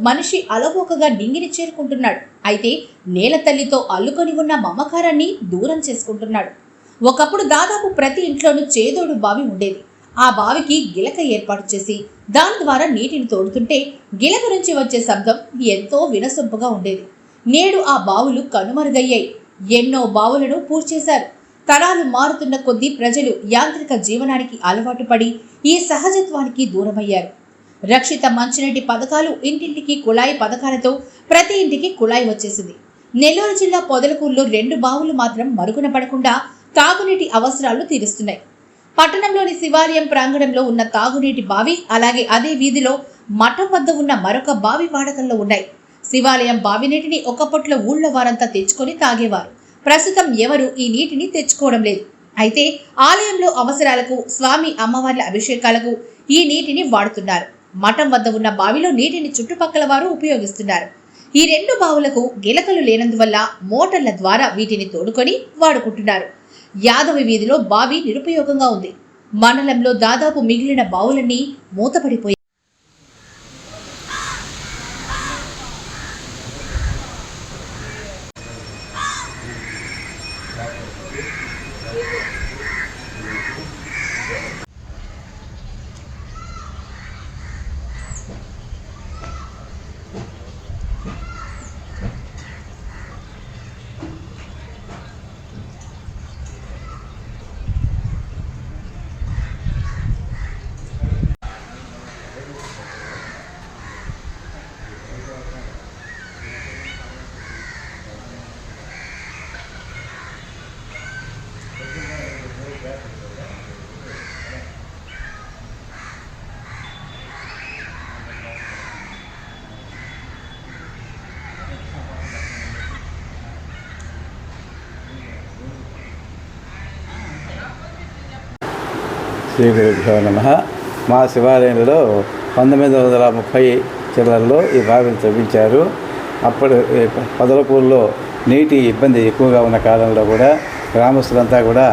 మనిషి అలవోకగా నింగిని చేరుకుంటున్నాడు. అయితే నేల తల్లితో అల్లుకొని ఉన్న మమకారాన్ని దూరం చేసుకుంటున్నాడు. ఒకప్పుడు దాదాపు ప్రతి ఇంట్లోనూ చేదోడు బావి ఉండేది. ఆ బావికి గిలక ఏర్పాటు చేసి దాని ద్వారా నీటిని తోడుతుంటే గిలక నుంచి వచ్చే శబ్దం ఎంతో వినసొంపుగా ఉండేది. నేడు ఆ బావులు కనుమరుగయ్యాయి. ఎన్నో బావులను పూడ్చేశారు. తరాలు మారుతున్న కొద్దీ ప్రజలు యాంత్రిక జీవనానికి అలవాటు పడి ఈ సహజత్వానికి దూరమయ్యారు. రక్షిత మంచినీటి పథకాలు, ఇంటింటికి కుళాయి పథకాలతో ప్రతి ఇంటికి కుళాయి వచ్చేసింది. నెల్లూరు జిల్లా పొదలకూరులో 2 బావులు మాత్రం మరుగున పడకుండా తాగునీటి అవసరాలను తీరుస్తున్నాయి. పట్టణంలోని శివాలయం ప్రాంగణంలో ఉన్న తాగునీటి బావి, అలాగే అదే వీధిలో మఠం వద్ద ఉన్న మరొక బావి వాడకంలో ఉన్నాయి. శివాలయం బావి నీటిని ఒకప్పట్లో ఊళ్ళో వారంతా తెచ్చుకొని తాగేవారు. ప్రస్తుతం ఎవరు ఈ నీటిని తెచ్చుకోవడం లేదు. అయితే ఆలయంలో అవసరాలకు, స్వామి అమ్మవార్ల అభిషేకాలకు ఈ నీటిని వాడుతున్నారు. మఠం వద్ద ఉన్న బావిలో నీటిని చుట్టుపక్కల వారు ఉపయోగిస్తున్నారు. ఈ 2 బావులకు గిలకలు లేనందువల్ల మోటార్ల ద్వారా వీటిని తోడుకొని వాడుకుంటున్నారు. యాదవి వీధిలో బావి నిరుపయోగంగా ఉంది. మండలంలో దాదాపు మిగిలిన బావులన్నీ మూతపడిపోయాయి. శ్రీ గురుభ్యో నమః. మా శివాలయంలో 1930 చిల్లరలో ఈ బావిని తవ్వించారు. అప్పుడు పొదలకూరులో నీటి ఇబ్బంది ఎక్కువగా ఉన్న కాలంలో కూడా గ్రామస్తులంతా కూడా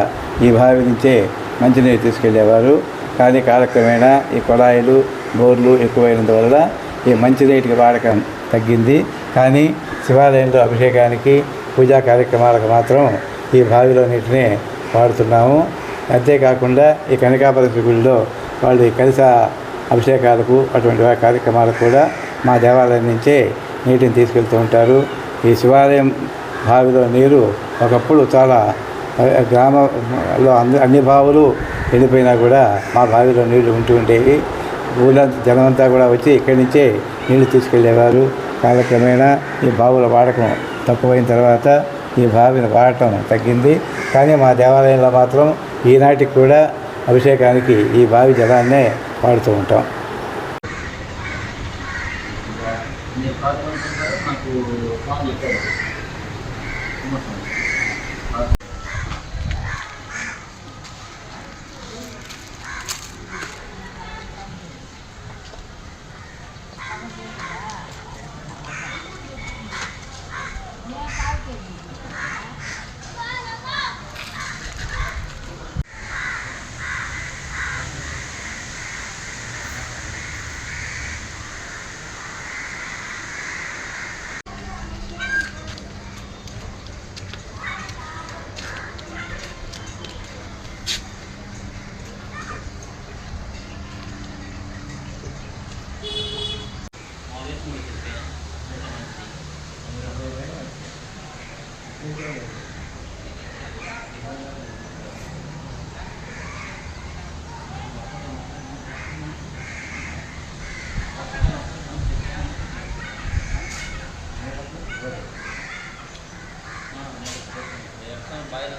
ఈ బావి నుంచే మంచినీరు తీసుకెళ్లేవారు. కానీ కాలక్రమేణా ఈ కుళాయిలు, బోర్లు ఎక్కువైనందువల్ల ఈ మంచినీటికి వాడకం తగ్గింది. కానీ శివాలయంలో అభిషేకానికి, పూజా కార్యక్రమాలకు మాత్రం ఈ బావిలో నీటిని వాడుతున్నాము. అంతేకాకుండా ఈ కనకాపరమేశ్వరి గుడిలో వాళ్ళు ఈ కలశ అభిషేకాలకు, అటువంటి కార్యక్రమాలకు కూడా మా దేవాలయం నుంచే నీటిని తీసుకెళ్తూ ఉంటారు. ఈ శివాలయం బావిలో నీరు ఒకప్పుడు చాలా గ్రామంలో అన్ని బావులు ఎండిపోయినా కూడా మా బావిలో నీళ్లు ఉంటూ ఉండేవి. ఊళ్ళో జనమంతా కూడా వచ్చి ఇక్కడి నుంచే నీళ్లు తీసుకెళ్లేవారు. కాలక్రమేణా ఈ బావుల వాడకం తక్కువైన తర్వాత ఈ బావిని వాడటం తగ్గింది. కానీ మా దేవాలయంలో మాత్రం ఈనాటికి కూడా అభిషేకానికి ఈ బావి జలాన్నే వాడుతూ ఉంటాం. బయట